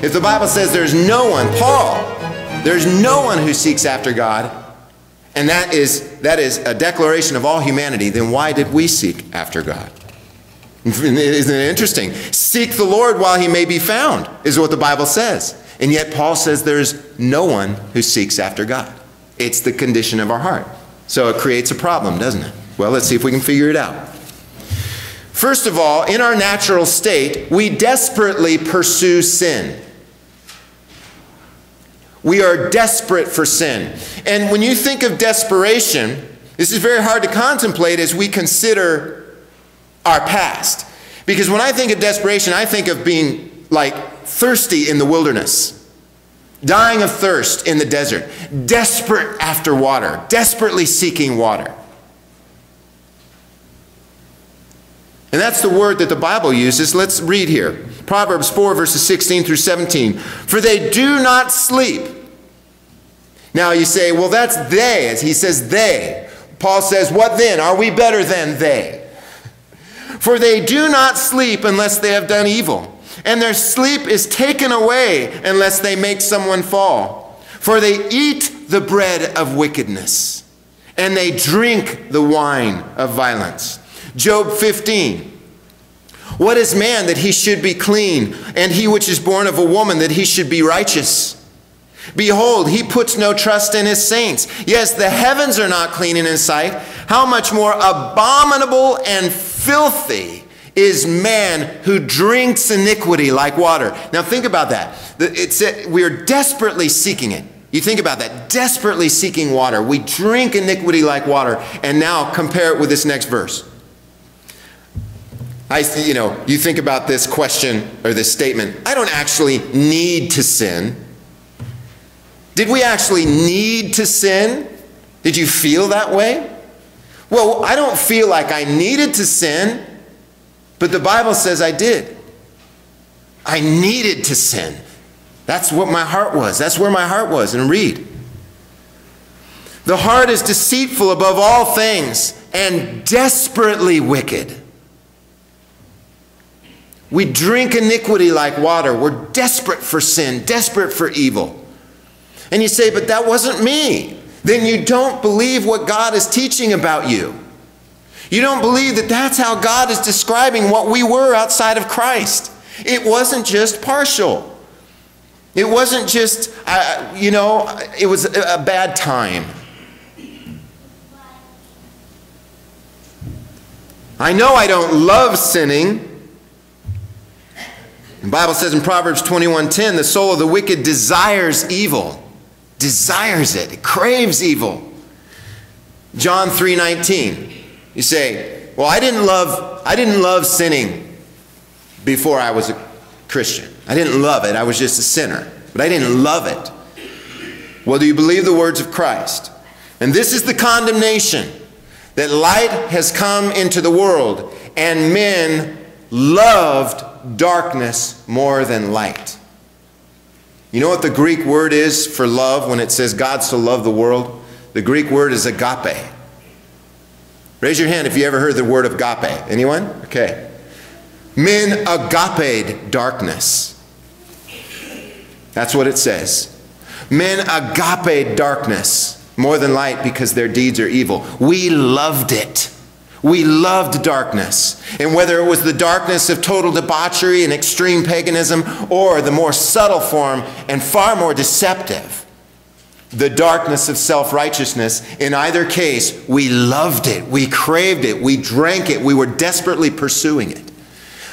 If the Bible says there's no one, Paul, there's no one who seeks after God, and that is a declaration of all humanity, then why did we seek after God? Isn't it interesting? Seek the Lord while he may be found, is what the Bible says. And yet Paul says there's no one who seeks after God. It's the condition of our heart. So it creates a problem, doesn't it? Well, let's see if we can figure it out. First of all, in our natural state, we desperately pursue sin. We are desperate for sin. And when you think of desperation, this is very hard to contemplate as we consider our past. Because when I think of desperation, I think of being like thirsty in the wilderness, dying of thirst in the desert, desperate after water, desperately seeking water. And that's the word that the Bible uses. Let's read here. Proverbs 4, verses 16 through 17. For they do not sleep. Now you say, well, that's they. As he says they. Paul says, what then? Are we better than they? For they do not sleep unless they have done evil. And their sleep is taken away unless they make someone fall. For they eat the bread of wickedness, and they drink the wine of violence. Job 15. What is man that he should be clean, and he which is born of a woman that he should be righteous? Behold, he puts no trust in his saints. Yes, the heavens are not clean in his sight. How much more abominable and filthy is man who drinks iniquity like water. Now think about that. We are desperately seeking it. You think about that, desperately seeking water. We drink iniquity like water. And now compare it with this next verse. You think about this question or this statement. I don't actually need to sin. Did we actually need to sin? Did you feel that way? Well, I don't feel like I needed to sin, but the Bible says I did. I needed to sin. That's what my heart was. That's where my heart was. And read. The heart is deceitful above all things and desperately wicked. We drink iniquity like water. We're desperate for sin, desperate for evil. And you say, but that wasn't me. Then you don't believe what God is teaching about you. You don't believe that that's how God is describing what we were outside of Christ. It wasn't just partial. It wasn't just, it was a bad time. I know I don't love sinning. The Bible says in Proverbs 21:10, the soul of the wicked desires evil. Desires it. It craves evil. John 3:19. You say, well, I didn't love sinning before I was a Christian. I didn't love it. I was just a sinner. But I didn't love it. Well, do you believe the words of Christ? And this is the condemnation, that light has come into the world, and men loved darkness more than light. You know what the Greek word is for love when it says God so loved the world? The Greek word is agape. Raise your hand if you ever heard the word agape. Anyone? Okay. Men agaped darkness. That's what it says. Men agaped darkness more than light because their deeds are evil. We loved it. We loved darkness. And whether it was the darkness of total debauchery and extreme paganism, or the more subtle form and far more deceptive, the darkness of self-righteousness, in either case, we loved it. We craved it. We drank it. We were desperately pursuing it.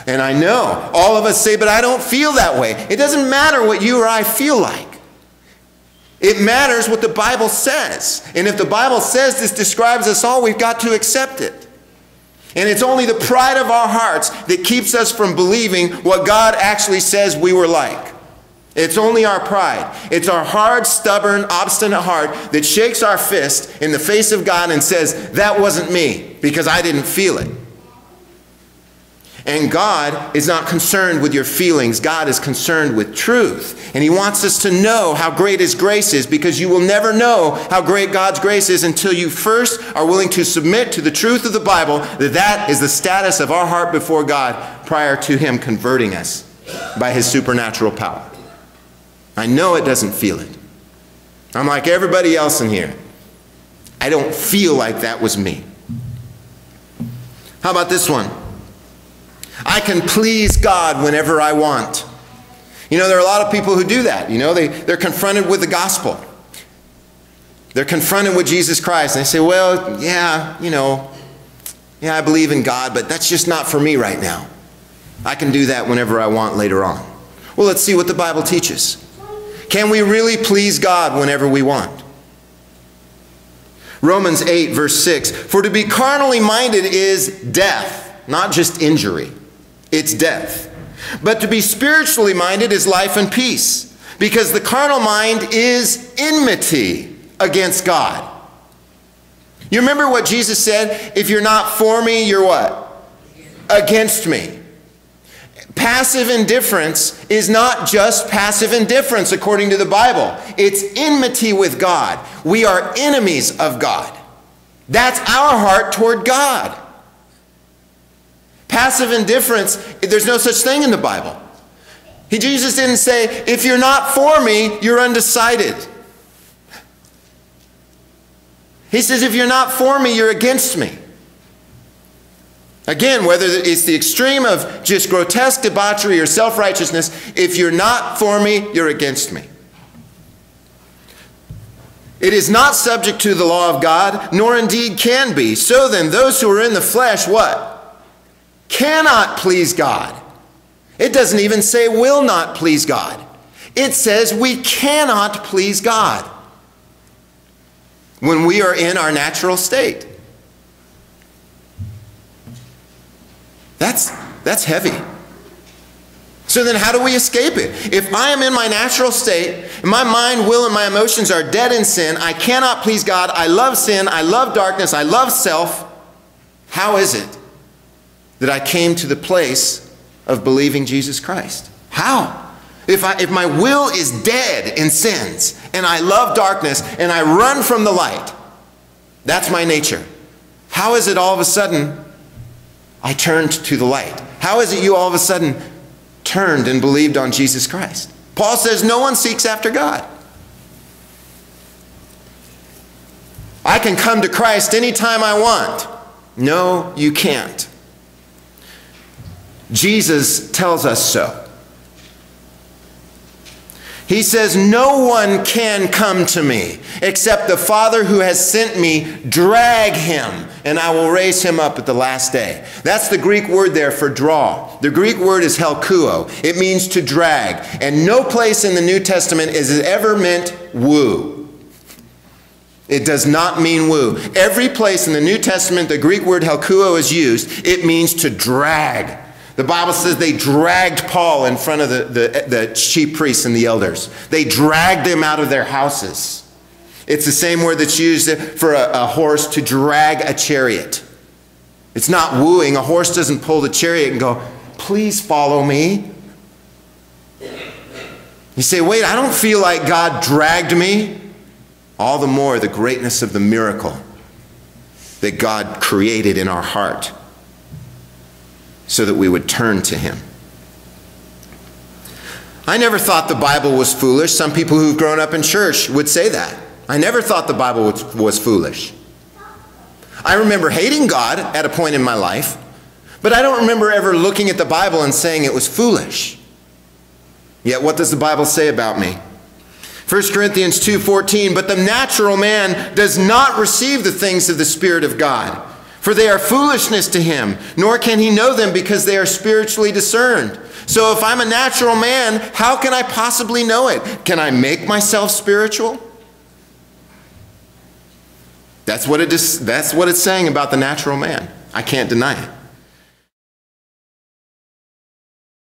And I know all of us say, but I don't feel that way. It doesn't matter what you or I feel like. It matters what the Bible says. And if the Bible says this describes us all, we've got to accept it. And it's only the pride of our hearts that keeps us from believing what God actually says we were like. It's only our pride. It's our hard, stubborn, obstinate heart that shakes our fist in the face of God and says, that wasn't me, because I didn't feel it. And God is not concerned with your feelings. God is concerned with truth. And He wants us to know how great His grace is, because you will never know how great God's grace is until you first are willing to submit to the truth of the Bible, that that is the status of our heart before God prior to Him converting us by His supernatural power. I know it doesn't feel it. I'm like everybody else in here. I don't feel like that was me. How about this one? I can please God whenever I want. You know, there are a lot of people who do that. You know, they're confronted with the gospel. They're confronted with Jesus Christ, and they say, well, yeah, you know, yeah, I believe in God, but that's just not for me right now. I can do that whenever I want later on. Well, let's see what the Bible teaches. Can we really please God whenever we want? Romans 8, verse 6, for to be carnally minded is death, not just injury. It's death. But to be spiritually minded is life and peace, because the carnal mind is enmity against God. You remember what Jesus said? If you're not for me, you're what? Against me. Passive indifference is not just passive indifference according to the Bible. It's enmity with God. We are enemies of God. That's our heart toward God. Passive indifference, there's no such thing in the Bible. Jesus didn't say, if you're not for me, you're undecided. He says, if you're not for me, you're against me. Again, whether it's the extreme of just grotesque debauchery or self-righteousness, if you're not for me, you're against me. It is not subject to the law of God, nor indeed can be. So then, those who are in the flesh, what? Cannot please God. It doesn't even say will not please God. It says we cannot please God when we are in our natural state. That's heavy. So then how do we escape it? If I am in my natural state, and my mind, will, and my emotions are dead in sin, I cannot please God, I love sin, I love darkness, I love self, how is it that I came to the place of believing Jesus Christ? How? If my will is dead in sins, and I love darkness, and I run from the light, that's my nature. How is it all of a sudden I turned to the light? How is it you all of a sudden turned and believed on Jesus Christ? Paul says no one seeks after God. I can come to Christ anytime I want. No, you can't. Jesus tells us so. He says, no one can come to me except the Father who has sent me drag him, and I will raise him up at the last day. That's the Greek word there for draw. The Greek word is helkuo. It means to drag. And no place in the New Testament is it ever meant woo. It does not mean woo. Every place in the New Testament the Greek word helkuo is used, it means to drag. The Bible says they dragged Paul in front of the chief priests and the elders. They dragged him out of their houses. It's the same word that's used for a horse to drag a chariot. It's not wooing. A horse doesn't pull the chariot and go, please follow me. You say, wait, I don't feel like God dragged me. All the more the greatness of the miracle that God created in our heart, so that we would turn to him. I never thought the Bible was foolish. Some people who've grown up in church would say that. I never thought the Bible was foolish. I remember hating God at a point in my life, but I don't remember ever looking at the Bible and saying it was foolish. Yet what does the Bible say about me? 1 Corinthians 2:14, but the natural man does not receive the things of the Spirit of God, for they are foolishness to him, nor can he know them because they are spiritually discerned. So if I'm a natural man, how can I possibly know it? Can I make myself spiritual? That's what it's saying about the natural man. I can't deny it.